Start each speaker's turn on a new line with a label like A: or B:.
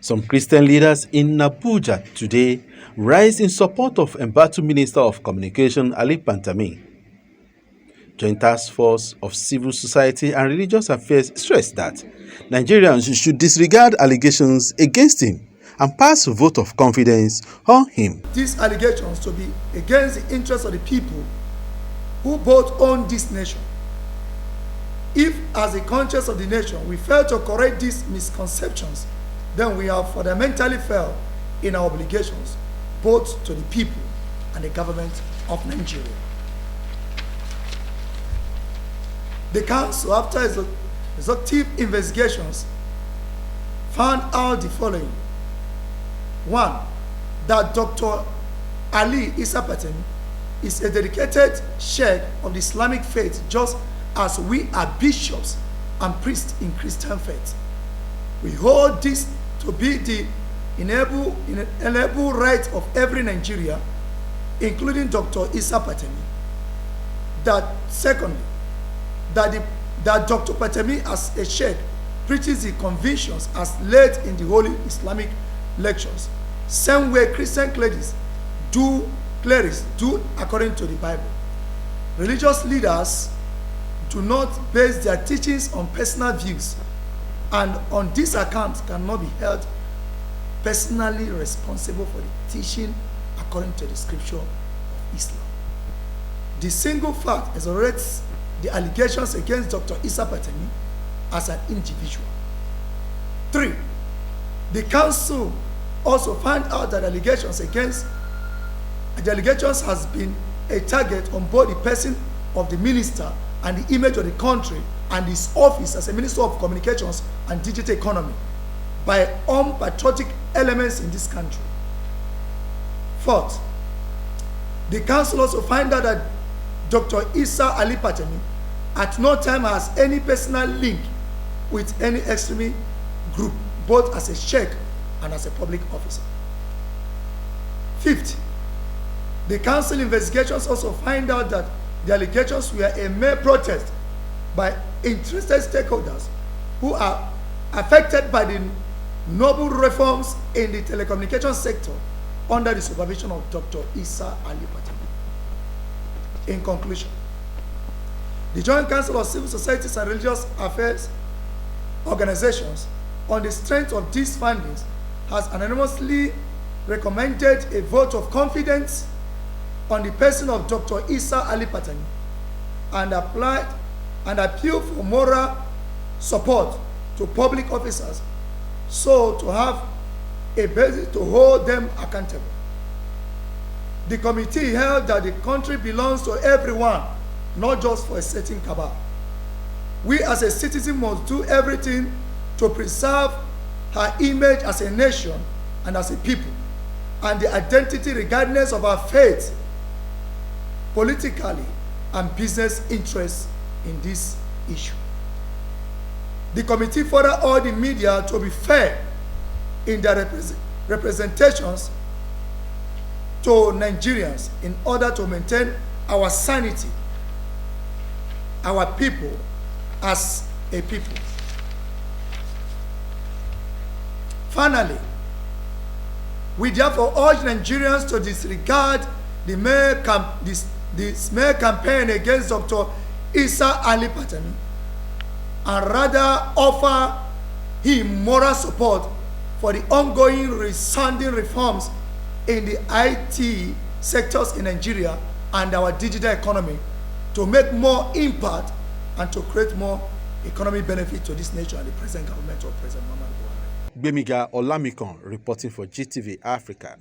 A: Some Christian leaders in Abuja today rise in support of embattled Minister of Communication Ali Pantami. Joint Task Force of Civil Society and Religious Affairs stressed that Nigerians should disregard allegations against him and pass a vote of confidence on him.
B: These allegations to be against the interests of the people who both own this nation. If, as the conscience of the nation, we fail to correct these misconceptions, then we have fundamentally failed in our obligations, both to the people and the government of Nigeria. The council, after exhaustive investigations, found out the following. 1. That Dr. Ali Issa Pantami is a dedicated sheikh of the Islamic faith, just as we are bishops and priests in Christian faith. We hold this to be the inalienable right of every Nigerian, including Dr. Issa Pantami. That secondly, that Dr. Pantami as a sheikh preaches the convictions as laid in the Holy Islamic lectures, same way Christian clerics do according to the Bible. Religious leaders do not base their teachings on personal views, and on this account cannot be held personally responsible for the teaching according to the scripture of Islam. The single fact exonerates the allegations against Dr. Issa Pantami as an individual. 3. The council also found out that allegations has been a target on both the person of the minister and the image of the country and his office as a Minister of Communications and Digital Economy by unpatriotic elements in this country. 4th, the council also found out that Dr. Issa Ali Pantami at no time has any personal link with any extremist group, both as a sheikh and as a public officer. 5th, the council investigations also find out that the allegations were a mere protest by interested stakeholders who are affected by the noble reforms in the telecommunications sector under the supervision of Dr. Issa Ali Pantami. In conclusion, the Joint Council of Civil Societies and Religious Affairs Organizations, on the strength of these findings, has unanimously recommended a vote of confidence on the person of Dr. Issa Ali Pantami and appeal for moral support to public officers so to have a basis to hold them accountable. The committee held that the country belongs to everyone, not just for a certain cabal. We as a citizen must do everything to preserve her image as a nation and as a people, and the identity regardless of our faith, politically and business interests in this issue. The committee further urged the media to be fair in their representations to Nigerians in order to maintain our sanity, our people as a people. Finally, we therefore urge Nigerians to disregard the smear campaign against Dr. Issa Ali Pantami and rather offer him moral support for the ongoing resounding reforms in the IT sectors in Nigeria and our digital economy to make more impact and to create more economic benefit to this nation and the present government of President Muhammadu Buhari.
A: Gbemiga Olamikon reporting for GTV Africa.